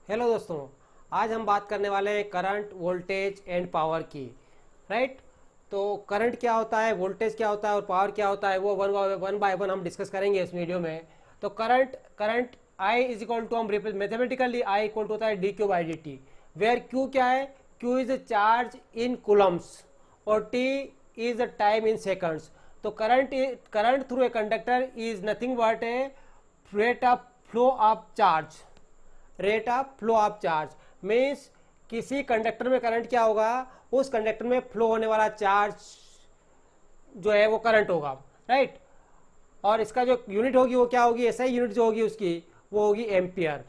Hello दोस्तों, आज हम बात करने वाले हैं करंट, वोल्टेज एंड पावर की। राइट। तो करंट क्या होता है, वोल्टेज क्या होता है और पावर क्या होता है, वो वन बाय वन हम डिस्कस करेंगे इस वीडियो में। तो current current I is equal to, हम मैथमेटिकली आई इक्वल टू होता है D Q by D T, where Q क्या है, Q is a charge in coulombs और T is the time in seconds. तो current through a conductor is nothing but a rate of flow of charge. Rate of flow of charge means किसी conductor में current क्या होगा, उस conductor में flow होने वाला चार्ज जो है वो करंट होगा। राइट। और इसका जो यूनिट होगी वो क्या होगी, ऐसा ही यूनिट जो होगी उसकी वो होगी एम्पियर।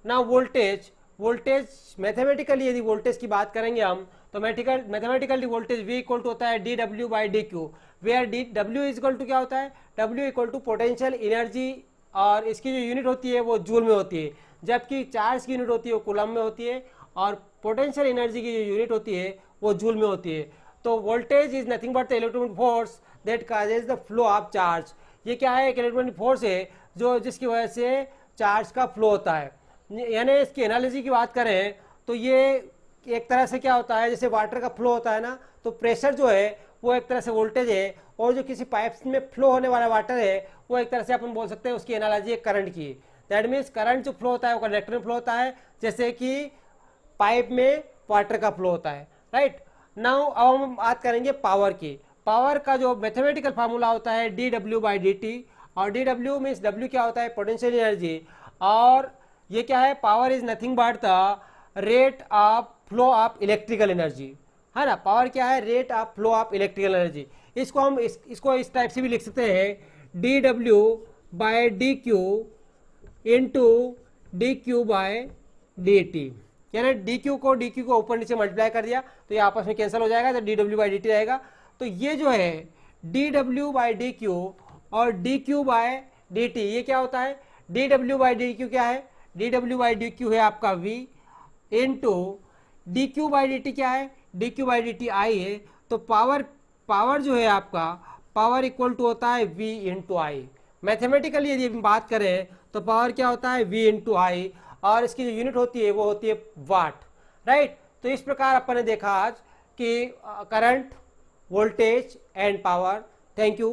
ना वोल्टेज, वोल्टेज मैथमेटिकली यदि वोल्टेज की बात करेंगे हम तो mathematically voltage V equal to होता है D W by D Q, where D W is equal to क्या होता है, W equal to potential energy, और इसकी जो यूनिट होती है वो जूल में होती है, जबकि चार्ज की यूनिट होती है वो कूलम में होती है, और पोटेंशियल एनर्जी की जो यूनिट होती है वो जूल में होती है। तो voltage is nothing but the electromagnetic force that causes the flow of charge. ये क्या है, एक इलेक्ट्रोमैग्नेटिक फोर्स है जो जिसकी वजह से चार्ज का फ्लो होता है। यानी इसकी एनालिसिस की बात करें तो ये एक तरह से क्या होता है, जैसे वाटर का फ्लो होता है ना, तो प्रेशर जो है वो एक तरह से वोल्टेज है, और जो किसी पाइप में फ्लो होने वाला वाटर है वो एक तरह से अपन बोल सकते हैं उसकी एनालॉजी है करंट की। दैट मीन्स करंट जो फ्लो होता है वो कंडक्टर में फ्लो होता है, जैसे कि पाइप में वाटर का फ्लो होता है। राइट। नाउ अब हम बात करेंगे पावर की। पावर का जो मैथमेटिकल फार्मूला होता है D W by D T, और डी डब्ल्यू मीन्स डब्ल्यू क्या होता है, पोटेंशियल एनर्जी, और ये क्या है, power is nothing but the rate of flow of electrical energy, है ना। पावर क्या है, rate of flow of electrical energy. इसको हम इसको इस टाइप से भी लिख सकते हैं, D W by D Q into D Q by D T. यानी डी क्यू को ऊपर नीचे मल्टीप्लाई कर दिया तो ये आपस में कैंसिल हो जाएगा, तो D W by D T रहेगा। तो ये जो है D W by D Q और D Q by D T, ये क्या होता है, D W by D Q क्या है, D W by D Q है आपका V into D Q by D T क्या है, D Q by D T I है। तो पावर जो है आपका, पावर इक्वल टू होता है V इंटू आई। मैथमेटिकली यदि हम बात करें तो पावर क्या होता है, V इंटू आई, और इसकी जो यूनिट होती है वो होती है वाट। राइट। तो इस प्रकार अपन ने देखा आज कि current, voltage and power. Thank you.